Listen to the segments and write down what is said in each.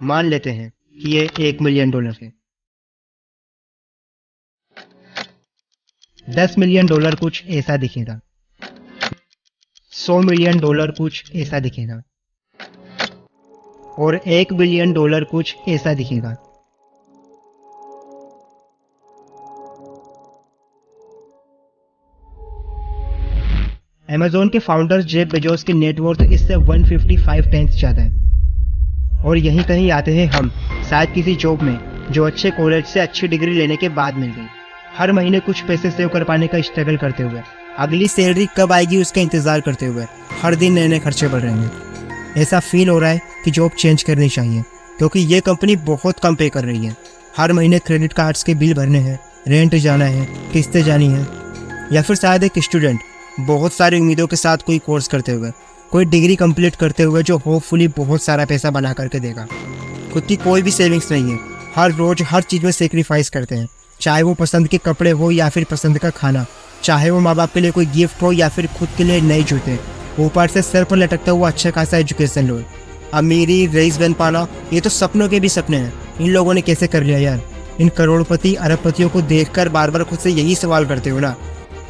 मान लेते हैं कि ये $1 मिलियन है। $10 मिलियन कुछ ऐसा दिखेगा, $100 मिलियन कुछ ऐसा दिखेगा, और $1 बिलियन कुछ ऐसा दिखेगा। अमेज़न के फाउंडर जेफ बेजोस की नेटवर्थ इससे 155 टाइम्स ज़्यादा है। और यहीं कहीं आते हैं हम, शायद किसी जॉब में जो अच्छे कॉलेज से अच्छी डिग्री लेने के बाद मिल गई, हर महीने कुछ पैसे सेव कर पाने का स्ट्रगल करते हुए, अगली सैलरी कब आएगी उसका इंतज़ार करते हुए हर दिन नए नए खर्चे बढ़ रहे हैं। ऐसा फील हो रहा है कि जॉब चेंज करनी चाहिए, क्योंकि ये कंपनी बहुत कम पे कर रही है। हर महीने क्रेडिट कार्ड्स के बिल भरने हैं, रेंट जाना है, किस्तें जानी है। या फिर शायद एक स्टूडेंट बहुत सारी उम्मीदों के साथ कोई कोर्स करते हुए, कोई डिग्री कंप्लीट करते हुए जो होपफुली बहुत सारा पैसा बना करके देगा। खुद की कोई भी सेविंग्स नहीं है, हर रोज हर चीज़ में सेक्रीफाइस करते हैं, चाहे वो पसंद के कपड़े हो या फिर पसंद का खाना, चाहे वो माँ बाप के लिए कोई गिफ्ट हो या फिर खुद के लिए नए जूते, ऊपर से सर पर लटकता हुआ अच्छा खासा एजुकेशन लोन। अमीरी रईस बन पाना ये तो सपनों के भी सपने हैं। इन लोगों ने कैसे कर लिया यार? इन करोड़पति अरबपतियों को देखकर बार बार खुद से यही सवाल करते हो ना।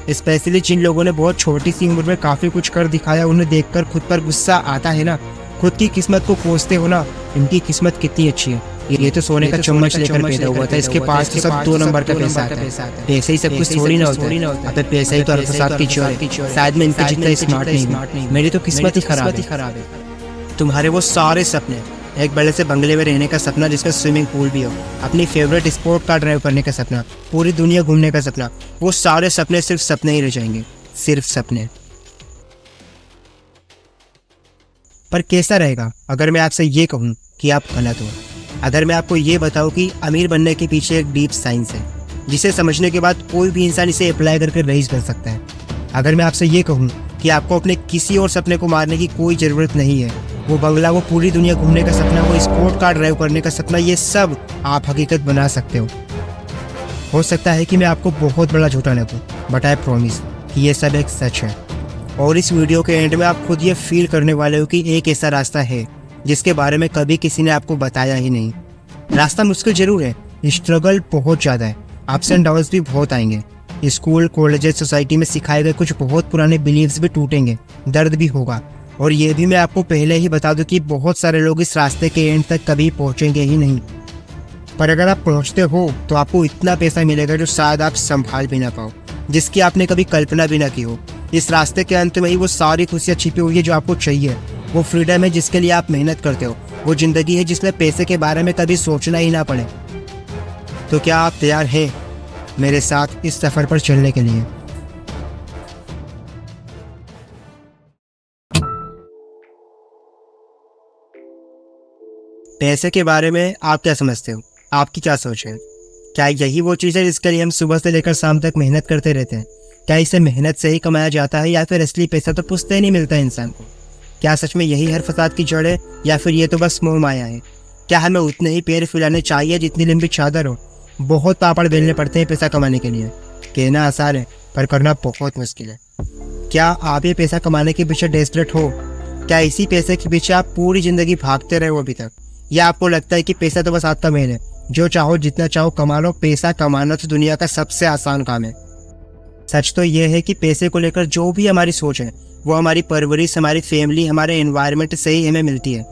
स्पेशली जिन लोगों ने बहुत छोटी सी उम्र में काफ़ी कुछ कर दिखाया, उन्हें देखकर खुद पर गुस्सा आता है ना। खुद की किस्मत को कोसते हो ना, इनकी किस्मत कितनी अच्छी है। ये तो सोने का चम्मच लेकर पैदा हुआ था, इसके पास तो सब 2 नंबर का पैसा आता है। पैसे ही सब कुछ थोड़ी ना होता है। अब पैसा ही तो अर्थशास्त्र की चोर है। शायद मैं इनके जितना स्मार्ट नहीं, मेरी तो किस्मत ही खराब है। तुम्हारे वो सारे सपने, एक बड़े से बंगले में रहने का सपना जिसमें स्विमिंग पूल भी हो, अपनी फेवरेट स्पोर्ट कार ड्राइव करने का सपना, पूरी दुनिया घूमने का सपना, वो सारे सपने सिर्फ सपने ही रह जाएंगे, सिर्फ सपने। पर कैसा रहेगा अगर मैं आपसे ये कहूँ कि आप गलत हो? अगर मैं आपको ये बताऊँ कि अमीर बनने के पीछे एक डीप साइंस है, जिसे समझने के बाद कोई भी इंसान इसे अप्लाई करके रईस बन सकता है। अगर मैं आपसे ये कहूँ कि आपको अपने किसी और सपने को मारने की कोई ज़रूरत नहीं है, वो बंगला, वो पूरी दुनिया घूमने का सपना, वो स्पोर्ट कार ड्राइव करने का सपना, ये सब आप हकीकत बना सकते हो सकता है कि मैं आपको बहुत बड़ा झूठा लगूं, बट आई प्रॉमिस कि ये सब एक सच है। और इस वीडियो के एंड में आप खुद ये फील करने वाले हो कि एक ऐसा रास्ता है जिसके बारे में कभी किसी ने आपको बताया ही नहीं। रास्ता मुश्किल जरूर है, स्ट्रगल बहुत ज़्यादा है, अप्स एंड डाउन्स भी बहुत आएंगे। स्कूल, कॉलेजेस, सोसाइटी में सिखाए गए कुछ बहुत पुराने बिलीव्स भी टूटेंगे, दर्द भी होगा। और ये भी मैं आपको पहले ही बता दूं कि बहुत सारे लोग इस रास्ते के एंड तक कभी पहुंचेंगे ही नहीं। पर अगर आप पहुंचते हो तो आपको इतना पैसा मिलेगा जो शायद आप संभाल भी ना पाओ, जिसकी आपने कभी कल्पना भी ना की हो। इस रास्ते के अंत में ही वो सारी खुशियाँ छिपी हुई है जो आपको चाहिए, वो फ्रीडम है जिसके लिए आप मेहनत करते हो, वो जिंदगी है जिसमें पैसे के बारे में कभी सोचना ही ना पड़े। तो क्या आप तैयार हैं मेरे साथ इस सफ़र पर चलने के लिए? पैसे के बारे में आप क्या समझते हो? आपकी क्या सोच है? क्या यही वो चीज़ है जिसके लिए हम सुबह से लेकर शाम तक मेहनत करते रहते हैं? क्या इसे मेहनत से ही कमाया जाता है, या फिर असली पैसा तो पुश्ते ही नहीं मिलता है इंसान को? क्या सच में यही हर फसाद की जड़ है, या फिर ये तो बस मोह माया है? क्या हमें उतने ही पैर फैलाने चाहिए जितनी लंबी चादर हो? बहुत पापड़ बेलने पड़ते हैं पैसा कमाने के लिए। कहना आसान है पर करना बहुत मुश्किल है। क्या आप ये पैसा कमाने के पीछे डेस्परेट हो? क्या इसी पैसे के पीछे आप पूरी ज़िंदगी भागते रहे हो अभी तक? या आपको लगता है कि पैसा तो बस हाथ का मेल है, जो चाहो जितना चाहो कमा लो? पैसा कमाना तो दुनिया का सबसे आसान काम है। सच तो यह है कि पैसे को लेकर जो भी हमारी सोच है वो हमारी परवरिश, हमारी फैमिली, हमारे एनवायरनमेंट से ही हमें मिलती है।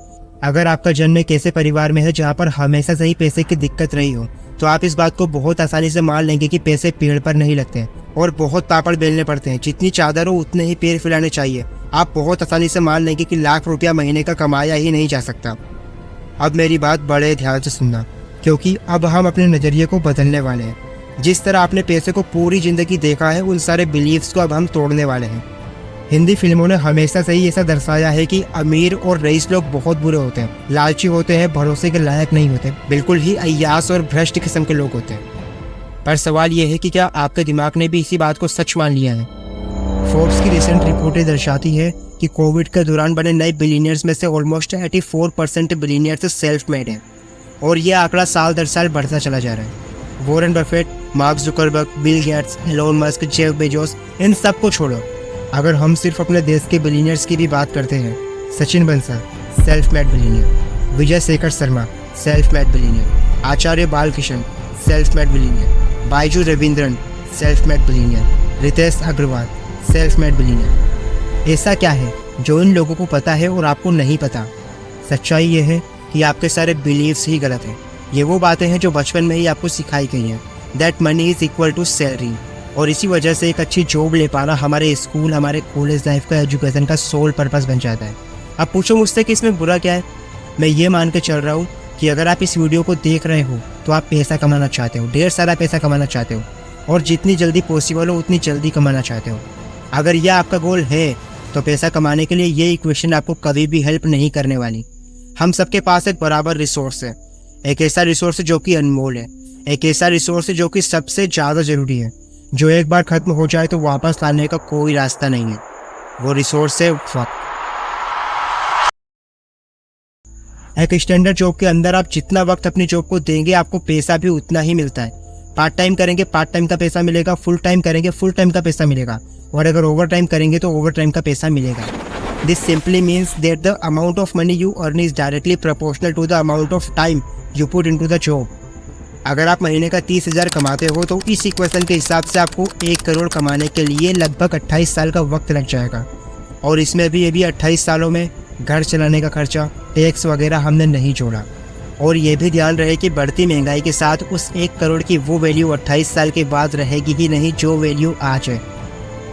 अगर आपका जन्म एक ऐसे परिवार में है जहाँ पर हमेशा से ही पैसे की दिक्कत रही हो, तो आप इस बात को बहुत आसानी से मान लेंगे कि पैसे पेड़ पर नहीं लगते हैं और बहुत पापड़ बेलने पड़ते हैं। जितनी चादर हो उतने ही पैर फैलाने चाहिए। आप बहुत आसानी से मान लेंगे कि लाख रुपया महीने का कमाया ही नहीं जा सकता। अब मेरी बात बड़े ध्यान से सुनना, क्योंकि अब हम अपने नज़रिए को बदलने वाले हैं। जिस तरह आपने पैसे को पूरी ज़िंदगी देखा है, उन सारे बिलीव्स को अब हम तोड़ने वाले हैं। हिंदी फिल्मों ने हमेशा से ही ऐसा दर्शाया है कि अमीर और रईस लोग बहुत बुरे होते हैं, लालची होते हैं, भरोसे के लायक नहीं होते, बिल्कुल ही अय्यास और भ्रष्ट किस्म के लोग होते हैं। पर सवाल यह है कि क्या आपके दिमाग ने भी इसी बात को सच मान लिया है? फोर्ब्स की रिसेंट रिपोर्टें दर्शाती है कि कोविड के दौरान बने नए बिलियनियर्स में से ऑलमोस्ट 84% बिलियनियर्स सेल्फ मेड हैं, और ये आंकड़ा साल दर साल बढ़ता चला जा रहा है। Warren Buffett, Mark Zuckerberg, Bill Gates, Elon Musk, Jeff Bezos, इन सब को छोड़ो, अगर हम सिर्फ अपने देश के बिलियनियर्स की भी बात करते हैं, Sachin Bansal self made billionaire, Vijay Shekhar Sharma self made billionaire. Acharya Balkrishna, self made billionaire. Byju Raveendran, self made billionaire. Ritesh Agarwal, self made billionaire. ऐसा क्या है जो इन लोगों को पता है और आपको नहीं पता? सच्चाई ये है कि आपके सारे बिलीव्स ही गलत हैं। ये वो बातें हैं जो बचपन में ही आपको सिखाई गई हैं, that money is equal to salary. और इसी वजह से एक अच्छी जॉब ले पाना हमारे स्कूल, हमारे कॉलेज लाइफ का, एजुकेशन का सोल पर्पस बन जाता है। अब पूछो मुझसे कि इसमें बुरा क्या है? मैं ये मान के चल रहा हूँ कि अगर आप इस वीडियो को देख रहे हो तो आप पैसा कमाना चाहते हो, ढेर सारा पैसा कमाना चाहते हो, और जितनी जल्दी पॉसिबल हो उतनी जल्दी कमाना चाहते हो। अगर यह आपका गोल है तो पैसा कमाने के लिए ये इक्वेशन आपको कभी भी हेल्प नहीं करने वाली। हम सबके पास एक बराबर रिसोर्स है, एक ऐसा रिसोर्स है जो कि अनमोल है, एक ऐसा रिसोर्स है जो कि सबसे ज़्यादा ज़रूरी है, जो एक बार ख़त्म हो जाए तो वापस लाने का कोई रास्ता नहीं है। वो रिसोर्स है वक्त। एक स्टैंडर्ड जॉब के अंदर आप जितना वक्त अपनी जॉब को देंगे आपको पैसा भी उतना ही मिलता है। पार्ट टाइम करेंगे पार्ट टाइम का पैसा मिलेगा, फुल टाइम करेंगे फुल टाइम का पैसा मिलेगा, और अगर ओवर टाइम करेंगे तो ओवर टाइम का पैसा मिलेगा। This simply means that the amount of money you earn is directly proportional to the amount of time you put into the job. अगर आप महीने का 30,000 कमाते हो तो इस इक्वेशन के हिसाब से आपको 1 करोड़ कमाने के लिए लगभग 28 साल का वक्त लग जाएगा। और इसमें भी ये भी 28 सालों में घर चलाने का खर्चा, टैक्स वगैरह हमने नहीं जोड़ा। और ये भी ध्यान रहे कि बढ़ती महंगाई के साथ उस 1 करोड़ की वो वैल्यू 28 साल के बाद रहेगी ही नहीं जो वैल्यू आज है।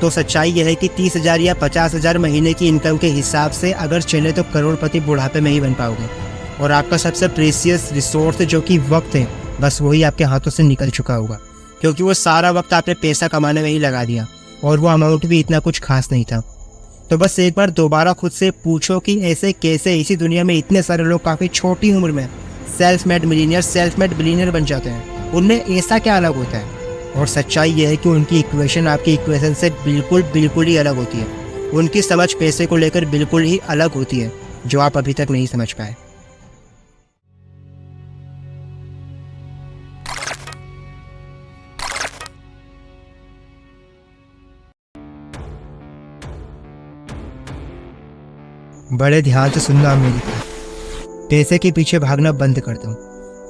तो सच्चाई यह है कि 30,000 या 50,000 महीने की इनकम के हिसाब से अगर चले तो करोड़पति बुढ़ापे में ही बन पाओगे। और आपका सबसे प्रीसियस रिसोर्स जो कि वक्त है, बस वही आपके हाथों से निकल चुका होगा, क्योंकि वो सारा वक्त आपने पैसा कमाने में ही लगा दिया, और वो अमाउंट भी इतना कुछ खास नहीं था। तो बस एक बार दोबारा खुद से पूछो कि ऐसे कैसे इसी दुनिया में इतने सारे लोग काफ़ी छोटी उम्र में self made millionaire, self made billionaire बन जाते हैं। उनमें ऐसा क्या अलग होता है? और सच्चाई यह है कि उनकी इक्वेशन आपकी इक्वेशन से बिल्कुल ही अलग होती है। उनकी समझ पैसे को लेकर बिल्कुल ही अलग होती है, जो आप अभी तक नहीं समझ पाए। बड़े ध्यान से सुनना मेरी बात। पैसे के पीछे भागना बंद कर दो।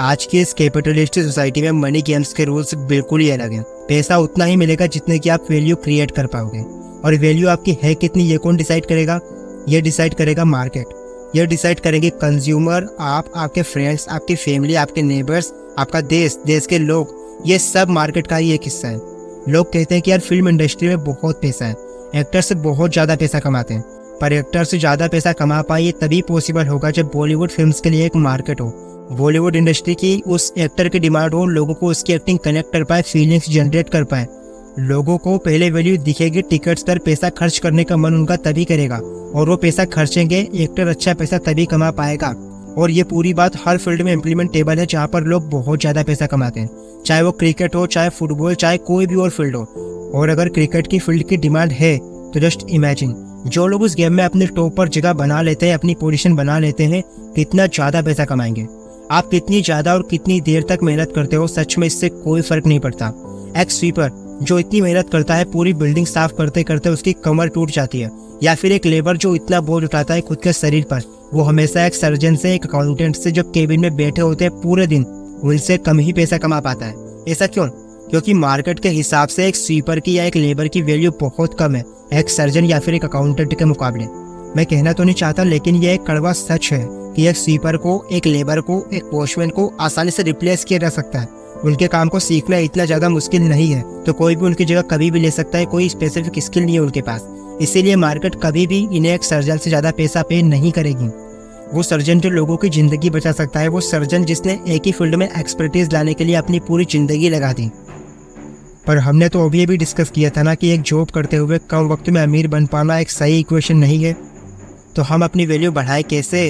आज की इस कैपिटलिस्टिक सोसाइटी में मनी गेम्स के रूल्स बिल्कुल ही अलग हैं। पैसा उतना ही मिलेगा जितने की आप वैल्यू क्रिएट कर पाओगे, और वैल्यू आपकी है कितनी ये कौन डिसाइड करेगा? ये डिसाइड करेगा मार्केट, ये डिसाइड करेंगे कंज्यूमर, आप, आपके फ्रेंड्स, आपकी फैमिली, आपके नेबर्स, आपका देश, देश के लोग। ये सब मार्केट का ही एक हिस्सा है। लोग कहते हैं कि यार फिल्म इंडस्ट्री में बहुत पैसा है, एक्टर से बहुत ज़्यादा पैसा कमाते हैं, पर एक्टर से ज़्यादा पैसा कमा पाए ये तभी पॉसिबल होगा जब बॉलीवुड फिल्म्स के लिए एक मार्केट हो, बॉलीवुड इंडस्ट्री की उस एक्टर की डिमांड हो, लोगों को उसकी एक्टिंग कनेक्ट कर पाए, फीलिंग्स जनरेट कर पाए। लोगों को पहले वैल्यू दिखेगी, टिकट्स पर पैसा खर्च करने का मन उनका तभी करेगा, और वो पैसा खर्चेंगे, एक्टर अच्छा पैसा तभी कमा पाएगा। और ये पूरी बात हर फील्ड में इम्प्लीमेंटेबल है जहाँ पर लोग बहुत ज़्यादा पैसा कमाते हैं, चाहे वो क्रिकेट हो, चाहे फुटबॉल, चाहे कोई भी और फील्ड हो। और अगर क्रिकेट की फील्ड की डिमांड है तो जस्ट इमेजिन, जो लोग उस गेम में अपने टॉप पर जगह बना लेते हैं, अपनी पोजीशन बना लेते हैं, कितना ज़्यादा पैसा कमाएंगे। आप कितनी ज़्यादा और कितनी देर तक मेहनत करते हो, सच में इससे कोई फ़र्क नहीं पड़ता। एक स्वीपर जो इतनी मेहनत करता है, पूरी बिल्डिंग साफ करते करते उसकी कमर टूट जाती है, या फिर एक लेबर जो इतना बोझ उठाता है खुद के शरीर पर, वो हमेशा एक सर्जन से, एक अकाउंटेंट से जो केबिन में बैठे होते हैं पूरे दिन, उनसे कम ही पैसा कमा पाता है। ऐसा क्यों? क्योंकि मार्केट के हिसाब से एक स्वीपर की या एक लेबर की वैल्यू बहुत कम है एक सर्जन या फिर एक अकाउंटेंट के मुकाबले। मैं कहना तो नहीं चाहता, लेकिन यह एक कड़वा सच है कि एक स्वीपर को, एक लेबर को, एक पोस्टमैन को आसानी से रिप्लेस किया जा सकता है। उनके काम को सीखना इतना ज़्यादा मुश्किल नहीं है, तो कोई भी उनकी जगह कभी भी ले सकता है, कोई स्पेसिफिक स्किल नहीं है उनके पास। इसीलिए मार्केट कभी भी इन्हें एक सर्जन से ज़्यादा पैसा पे नहीं करेगी। वो सर्जन जो लोगों की ज़िंदगी बचा सकता है, वो सर्जन जिसने एक ही फील्ड में एक्सपर्टीज लाने के लिए अपनी पूरी ज़िंदगी लगा दी। पर हमने तो अभी भी डिस्कस किया था ना कि एक जॉब करते हुए कम वक्त में अमीर बन पाना एक सही इक्वेशन नहीं है। तो हम अपनी वैल्यू बढ़ाएं कैसे?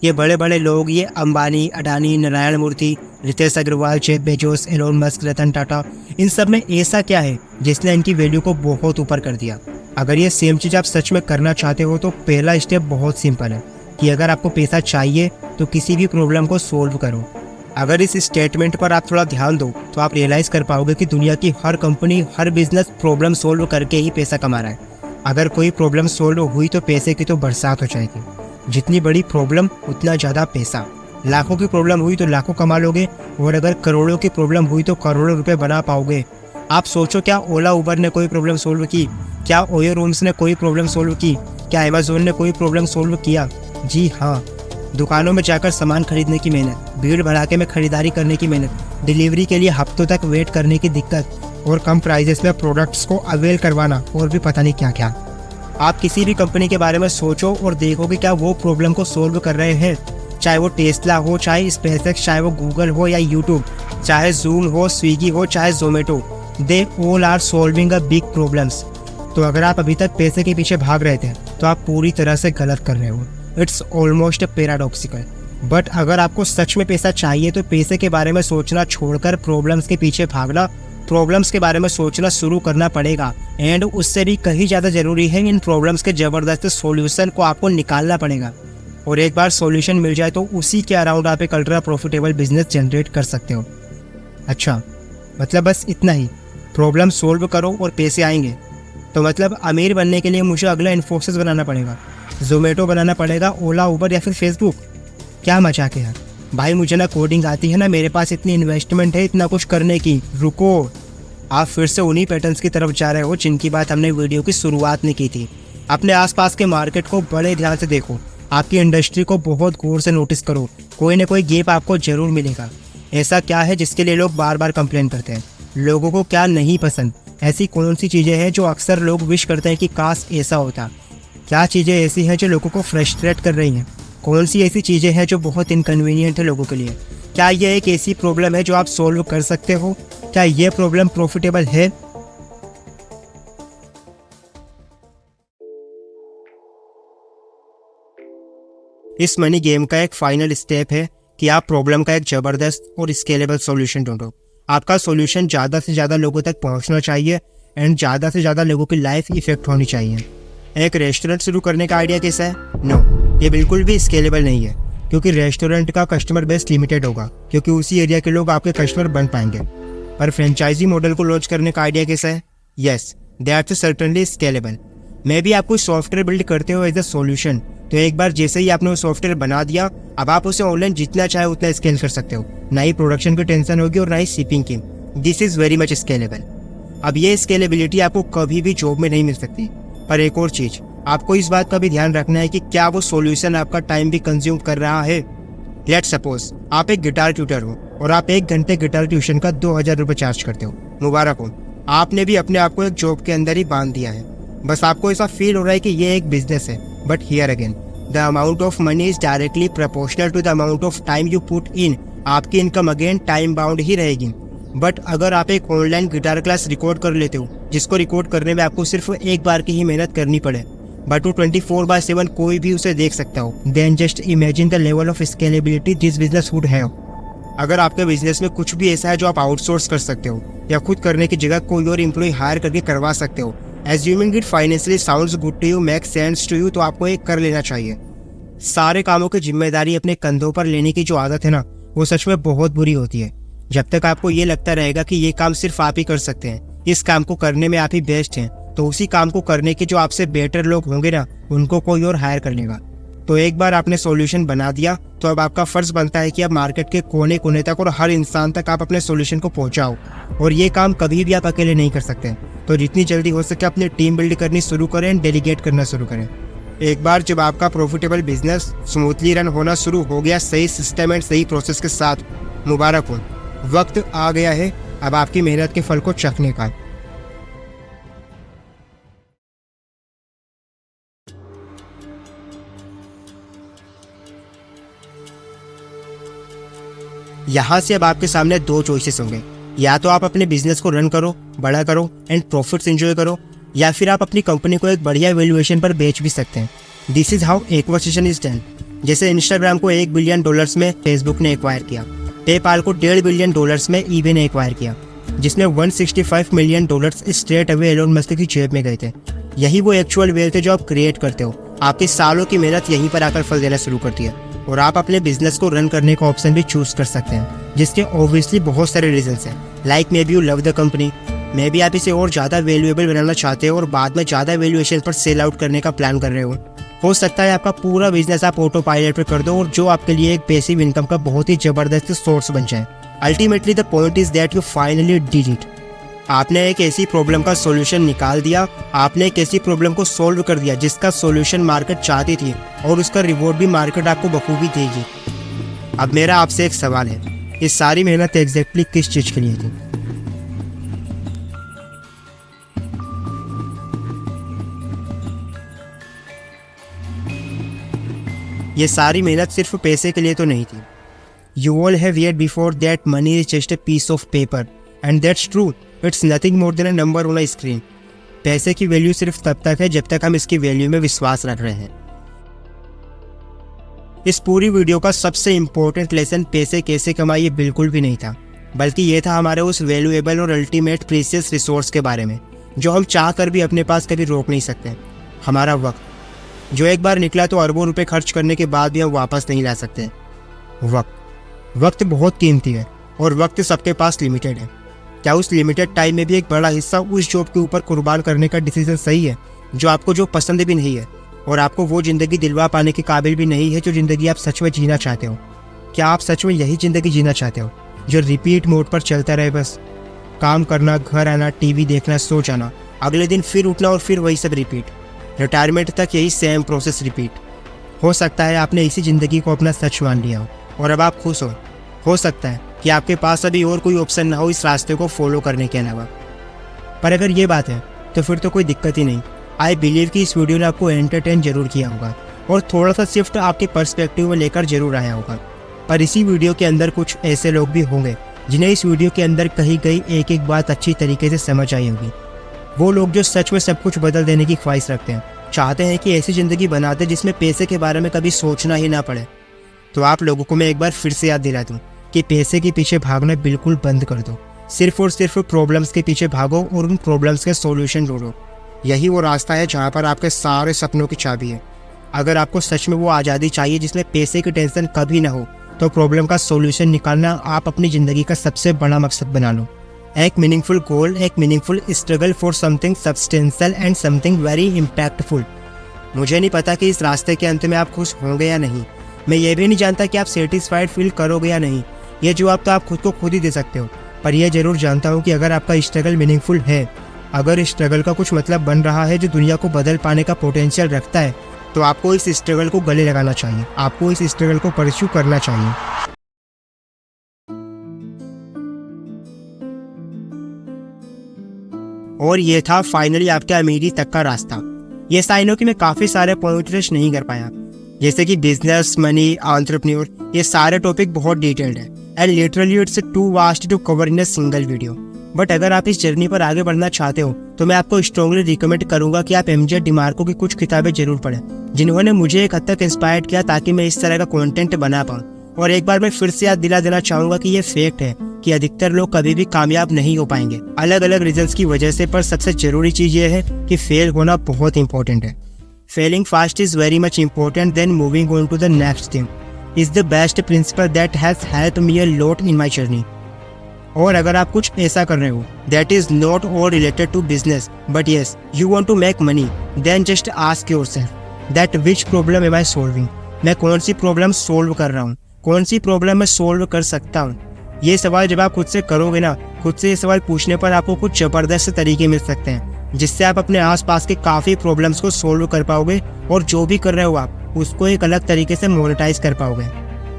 ये बड़े बड़े लोग, ये Ambani, Adani, Narayana Murthy, Ritesh Agarwal, Jeff Bezos, Elon Musk, Ratan Tata, इन सब में ऐसा क्या है जिसने इनकी वैल्यू को बहुत ऊपर कर दिया? अगर ये सेम चीज़ आप सच में करना चाहते हो तो पहला स्टेप बहुत सिंपल है कि अगर आपको पैसा चाहिए तो किसी भी प्रॉब्लम को सोल्व करो। अगर इस स्टेटमेंट पर आप थोड़ा ध्यान दो तो आप रियलाइज़ कर पाओगे कि दुनिया की हर कंपनी, हर बिजनेस प्रॉब्लम सोल्व करके ही पैसा कमा रहा है। अगर कोई प्रॉब्लम सोल्व हुई तो पैसे की तो बरसात हो जाएगी। जितनी बड़ी प्रॉब्लम उतना ज़्यादा पैसा। लाखों की प्रॉब्लम हुई तो लाखों कमा लोगे, और अगर करोड़ों की प्रॉब्लम हुई तो करोड़ों रुपए बना पाओगे। आप सोचो, क्या ओला उबर ने कोई प्रॉब्लम सोल्व की? क्या ओयो रूम्स ने कोई प्रॉब्लम सोल्व की? क्या अमेजोन ने कोई प्रॉब्लम सोल्व किया? जी हाँ। दुकानों में जाकर सामान खरीदने की मेहनत, भीड़ भड़ाके में खरीदारी करने की मेहनत, डिलीवरी के लिए हफ्तों तक वेट करने की दिक्कत, और कम प्राइजेस में प्रोडक्ट्स को अवेल करवाना, और भी पता नहीं क्या क्या। आप किसी भी कंपनी के बारे में सोचो और देखो कि क्या वो प्रॉब्लम को सोल्व कर रहे हैं। चाहे वो टेस्ला हो, चाहे स्पेसएक्स, चाहे वो गूगल हो या यूट्यूब, चाहे जूम हो, स्विगी हो, चाहे Zomato, they all are solving a big problems. तो अगर आप अभी तक पैसे के पीछे भाग रहे थे तो आप पूरी तरह से गलत कर रहे हो। It's almost paradoxical. बट अगर आपको सच में पैसा चाहिए तो पैसे के बारे में सोचना छोड़कर प्रॉब्लम्स के पीछे भागना, प्रॉब्लम्स के बारे में सोचना शुरू करना पड़ेगा। एंड उससे भी कहीं ज़्यादा ज़रूरी है, इन प्रॉब्लम्स के ज़बरदस्त सॉल्यूशन को आपको निकालना पड़ेगा। और एक बार सॉल्यूशन मिल जाए तो उसी के अराउंड आप एक अल्ट्रा प्रॉफिटेबल बिजनेस जनरेट कर सकते हो। अच्छा, मतलब बस इतना ही? प्रॉब्लम सोल्व करो और पैसे आएंगे? तो मतलब अमीर बनने के लिए मुझे अगला इन्फोसिस बनाना पड़ेगा, जोमेटो बनाना पड़ेगा, ओला उबर या फिर फेसबुक? क्या मजाक है यार। भाई मुझे ना कोडिंग आती है, ना मेरे पास इतनी इन्वेस्टमेंट है इतना कुछ करने की। रुको, आप फिर से उन्हीं पैटर्न्स की तरफ जा रहे हो जिनकी बात हमने वीडियो की शुरुआत में की थी। अपने आसपास के मार्केट को बड़े ध्यान से देखो, आपकी इंडस्ट्री को बहुत गौर से नोटिस करो। कोई ना कोई गैप आपको जरूर मिलेगा। ऐसा क्या है जिसके लिए लोग बार बार कंप्लेन करते हैं? लोगों को क्या नहीं पसंद? ऐसी कौन सी चीज़ें हैं जो अक्सर लोग विश करते हैं कि काश ऐसा होता? क्या चीज़ें ऐसी हैं जो लोगों को फ्रस्ट्रेट कर रही हैं? कौन सी ऐसी चीज़ें हैं जो बहुत इनकन्वीनियंट है लोगों के लिए? क्या ये एक ऐसी प्रॉब्लम है जो आप सोल्व कर सकते हो? क्या ये प्रॉब्लम प्रॉफिटेबल है? इस मनी गेम का एक फाइनल स्टेप है कि आप प्रॉब्लम का एक ज़बरदस्त और स्केलेबल सॉल्यूशन ढूंढो। आपका सॉल्यूशन ज़्यादा से ज़्यादा लोगों तक पहुंचना चाहिए एंड ज़्यादा से ज़्यादा लोगों की लाइफ इफेक्ट होनी चाहिए। एक रेस्टोरेंट शुरू करने का आइडिया कैसा है? नो, ये बिल्कुल भी स्केलेबल नहीं है, क्योंकि रेस्टोरेंट का कस्टमर बेस लिमिटेड होगा, क्योंकि उसी एरिया के लोग आपके कस्टमर बन पाएंगे। पर फ्रेंचाइजी मॉडल को लॉन्च करने का आइडिया कैसा है? Yes, that's certainly scalable. मे भी आप कोई सॉफ्टवेयर बिल्ड करते हो एज अ सॉल्यूशन, तो एक बार जैसे ही आपने वो सॉफ्टवेयर बना दिया, अब आप उसे ऑनलाइन जितना चाहे उतना स्केल कर सकते हो। ना ही प्रोडक्शन की टेंशन होगी और ना ही शिपिंग की। This is very much scalable. अब ये स्केलेबिलिटी आपको कभी भी जॉब में नहीं मिल सकती। पर एक और चीज़, आपको इस बात का भी ध्यान रखना है कि क्या वो सॉल्यूशन आपका टाइम भी कंज्यूम कर रहा है। लेट्स सपोज आप एक गिटार ट्यूटर हो और आप 1 घंटे गिटार ट्यूशन का 2000 रुपये चार्ज करते हो। मुबारक हो, आपने भी अपने आप को एक जॉब के अंदर ही बांध दिया है। बस आपको ऐसा फील हो रहा है कि ये एक बिजनेस है। But here again, the amount of money is directly proportional to the amount of time you put in. आपकी इनकम अगेन टाइम बाउंड ही रहेगी। बट अगर आप एक ऑनलाइन गिटार क्लास रिकॉर्ड कर लेते हो, जिसको रिकॉर्ड करने में आपको सिर्फ एक बार की ही मेहनत करनी पड़े, बट वो 24/7 कोई भी उसे देख सकता हो, then just imagine the level of scalability this business would have. अगर आपके बिजनेस में कुछ भी ऐसा है जो आप आउटसोर्स कर सकते हो या खुद करने की जगह कोई और एम्प्लॉय हायर करके करवा सकते हो, assuming it financially sounds good to you, makes sense to you, तो आपको एक कर लेना चाहिए। सारे कामों की जिम्मेदारी अपने कंधों पर लेने की जो आदत है ना, वो सच में बहुत बुरी होती है। जब तक आपको ये लगता रहेगा कि ये काम सिर्फ आप ही कर सकते हैं, इस काम को करने में आप ही बेस्ट हैं, तो उसी काम को करने के जो आपसे बेटर लोग होंगे ना, उनको कोई और हायर कर लेगा। तो एक बार आपने सॉल्यूशन बना दिया तो अब आपका फर्ज बनता है कि आप मार्केट के कोने कोने तक और हर इंसान तक आप अपने सॉल्यूशन को पहुंचाओ। और ये काम कभी भी आप अकेले नहीं कर सकते। तो जितनी जल्दी हो सके अपनी टीम बिल्ड करनी शुरू करें, डेलीगेट करना शुरू करें। एक बार जब आपका प्रॉफिटेबल बिजनेस स्मूथली रन होना शुरू हो गया, सही सिस्टम एंड सही प्रोसेस के साथ, मुबारक हो, वक्त आ गया है अब आपकी मेहनत के फल को चखने का। यहाँ से अब आपके सामने 2 चॉइसेस होंगे। या तो आप अपने बिजनेस को रन करो, बड़ा करो एंड प्रॉफिट्स एंजॉय करो, या फिर आप अपनी कंपनी को एक बढ़िया वैल्यूएशन पर बेच भी सकते हैं। This is how acquisition is done. जैसे इंस्टाग्राम को $1 बिलियन में फेसबुक ने एक्वायर किया, पेपाल को $1.5 बिलियन में ईबे ने एक्वायर किया, जिसमें $165 million straight away Elon Musk की जेब में गए थे। यही वो एक्चुअल वेल्थ है जो आप क्रिएट करते हो। आपके सालों की मेहनत यहीं पर आकर फल देना शुरू करती है। और आप अपने बिजनेस को रन करने का ऑप्शन भी चूज कर सकते हैं, जिसके ऑब्वियसली बहुत सारे रीजंस हैं। Like may be you love the company, may be आप इसे और ज़्यादा वैल्यूएबल बनाना चाहते हो और बाद में ज़्यादा वैल्यूएशन पर सेल आउट करने का प्लान कर रहे हो, हो सकता है आपका पूरा बिजनेस आप ऑटो पायलट पे कर दो और जो आपके लिए एक पैसिव इनकम का बहुत ही जबरदस्त सोर्स बन जाए। Ultimately the point is that you finally did it. आपने एक ऐसी प्रॉब्लम का सॉल्यूशन निकाल दिया, आपने एक ऐसी प्रॉब्लम को सॉल्व कर दिया जिसका सॉल्यूशन मार्केट चाहती थी और उसका रिवॉर्ड भी मार्केट आपको बखूबी देगी। अब मेरा आपसे एक सवाल है, ये सारी मेहनत एग्जैक्टली किस चीज़ के लिए थी? ये सारी मेहनत सिर्फ पैसे के लिए तो नहीं थी। You all have heard before that money is just a piece of paper, and that's true. It's nothing more than a number on a screen. पैसे की वैल्यू सिर्फ तब तक है जब तक हम इसकी वैल्यू में विश्वास रख रहे हैं। इस पूरी वीडियो का सबसे इम्पोर्टेंट लेसन पैसे कैसे कमाए ये बिल्कुल भी नहीं था, बल्कि ये था हमारे उस वैल्यूएबल और अल्टीमेट प्रीशियस रिसोर्स के बारे में जो हम चाह कर भी अपने पास कभी रोक नहीं सकते। हमारा वक्त, जो एक बार निकला तो अरबों रुपए खर्च करने के बाद भी हम वापस नहीं ला सकते। वक्त बहुत कीमती है और वक्त सबके पास लिमिटेड है। क्या उस लिमिटेड टाइम में भी एक बड़ा हिस्सा उस जॉब के ऊपर कुर्बान करने का डिसीजन सही है जो आपको जो पसंद भी नहीं है और आपको वो ज़िंदगी दिलवा पाने के काबिल भी नहीं है जो ज़िंदगी आप सच में जीना चाहते हो? क्या आप सच में यही ज़िंदगी जीना चाहते हो जो रिपीट मोड पर चलता रहे? बस काम करना, घर आना, टीवी देखना, सो जाना, अगले दिन फिर उठना और फिर वही सब रिपीट, रिटायरमेंट तक यही सेम प्रोसेस रिपीट। हो सकता है आपने इसी ज़िंदगी को अपना सच मान लिया हो और अब आप खुश हो सकता है कि आपके पास अभी और कोई ऑप्शन ना हो इस रास्ते को फॉलो करने के अलावा। पर अगर ये बात है तो फिर तो कोई दिक्कत ही नहीं। आई बिलीव कि इस वीडियो ने आपको एंटरटेन जरूर किया होगा और थोड़ा सा शिफ्ट आपके पर्सपेक्टिव में लेकर जरूर आया होगा। पर इसी वीडियो के अंदर कुछ ऐसे लोग भी होंगे जिन्हें इस वीडियो के अंदर कही गई एक एक बात अच्छी तरीके से समझ आई होगी। वो लोग जो सच में सब कुछ बदल देने की ख्वाहिश रखते हैं, चाहते हैं कि ऐसी ज़िंदगी बना दे जिसमें पैसे के बारे में कभी सोचना ही ना पड़े। तो आप लोगों को मैं एक बार फिर से याद दिला दूं कि पैसे के पीछे भागना बिल्कुल बंद कर दो। सिर्फ और सिर्फ प्रॉब्लम्स के पीछे भागो और उन प्रॉब्लम्स के सॉल्यूशन ढूंढो। यही वो रास्ता है जहाँ पर आपके सारे सपनों की चाबी है। अगर आपको सच में वो आज़ादी चाहिए जिसमें पैसे की टेंशन कभी ना हो, तो प्रॉब्लम का सॉल्यूशन निकालना आप अपनी ज़िंदगी का सबसे बड़ा मकसद बना लो। एक मीनिंगफुल गोल, एक meaningful struggle for something substantial and something very impactful. मुझे नहीं पता कि इस रास्ते के अंत में आप खुश होंगे या नहीं। मैं ये भी नहीं जानता कि आप सेटिस्फाइड फील करोगे या नहीं। ये जवाब तो आप खुद को खुद ही दे सकते हो। पर यह जरूर जानता हूँ कि अगर आपका स्ट्रगल मीनिंगफुल है, अगर इस स्ट्रगल का कुछ मतलब बन रहा है जो दुनिया को बदल पाने का पोटेंशियल रखता है, तो आपको इस स्ट्रगल को गले लगाना चाहिए, आपको इस स्ट्रगल को परस्यू करना चाहिए। और ये था फाइनली आपके अमीरी तक का रास्ता। ये साइनों कि मैं काफ़ी सारे पॉइंट टच नहीं कर पाया, जैसे कि बिजनेस, मनी, एंटरप्रेन्योर, ये सारे टॉपिक बहुत डिटेल्ड है and literally it's too vast to cover in a single video. But अगर आप इस जर्नी पर आगे बढ़ना चाहते हो तो मैं आपको स्ट्रांगली रिकमेंड करूंगा कि आप एमजे डिमार्को की कुछ किताबें जरूर पढ़ें, जिन्होंने मुझे एक हद तक इंस्पायर किया ताकि मैं इस तरह का कंटेंट बना पाऊँ। और एक बार मैं फिर से याद दिला देना चाहूँगा कि ये फैक्ट है कि अधिकतर लोग कभी भी कामयाब नहीं हो पाएंगे, अलग अलग रीजंस की वजह से। पर सबसे जरूरी चीज़ ये है कि फेल होना बहुत इंपॉर्टेंट है। Failing fast is very much important then moving on to the next thing is the best principle that has helped me a lot in my journey. और अगर आप कुछ ऐसा कर रहे हो that is not all related to business but yes you want to make money, then just ask yourself that which problem am I solving. मैं कौन सी प्रॉब्लम सोल्व कर रहा हूँ, कौन सी प्रॉब्लम मैं सोल्व कर सकता हूँ। ये सवाल जब आप खुद से करोगे ना, खुद से ये सवाल पूछने पर आपको कुछ ज़बरदस्त तरीके मिल सकते हैं जिससे आप अपने आसपास के काफ़ी प्रॉब्लम्स को सोल्व कर पाओगे और जो भी कर रहे हो आप उसको एक अलग तरीके से मोनेटाइज कर पाओगे।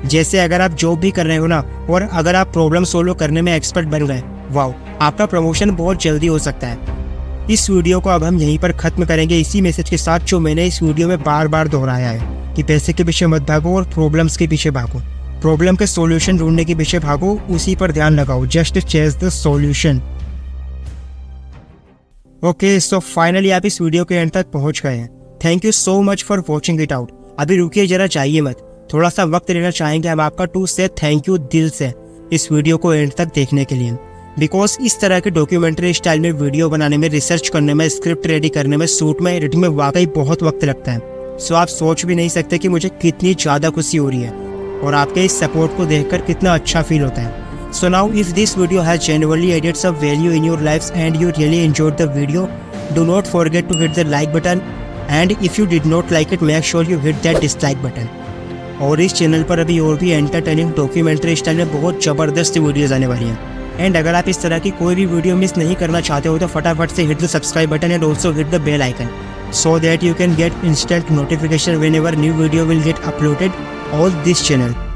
जैसे अगर आप जॉब भी कर रहे हो ना और अगर आप प्रॉब्लम सोल्व करने में एक्सपर्ट बन गए, वाओ, आपका प्रमोशन बहुत जल्दी हो सकता है। इस वीडियो को अब हम यहीं पर ख़त्म करेंगे इसी मैसेज के साथ जो मैंने इस वीडियो में बार बार दोहराया है कि पैसे के पीछे मत भागो और प्रॉब्लम्स के पीछे भागो, प्रॉब्लम के सॉल्यूशन ढूंढने के पीछे भागो, उसी पर ध्यान लगाओ। Just chase the solution. Okay, so finally आप इस वीडियो के एंड तक पहुंच गए हैं। Thank you so much for watching it out. अभी रुकिए जरा, चाहिए मत, थोड़ा सा वक्त लेना चाहेंगे हम आपका टू से थैंक यू दिल से इस वीडियो को एंड तक देखने के लिए। बिकॉज इस तरह के डॉक्यूमेंट्री स्टाइल में वीडियो बनाने में, रिसर्च करने में, स्क्रिप्ट रेडी करने में, शूट में, एडिटिंग में वाकई बहुत वक्त लगता है। सो आप सोच भी नहीं सकते कि मुझे कितनी ज़्यादा खुशी हो रही है और आपके इस सपोर्ट को देखकर कितना अच्छा फील होता है। So now if this video has genuinely added some value in your lives and you really enjoyed the video, do not forget to hit the like button and if you did not like it make sure you hit that dislike button. और इस channel पर अभी और भी entertaining documentary style में बहुत ज़बरदस्त videos आने वाली हैं। एंड अगर आप इस तरह की कोई भी वीडियो मिस नहीं करना चाहते हो तो फटाफट से hit the subscribe button and also hit the bell icon so that you can get instant notification whenever new video will get uploaded on this channel.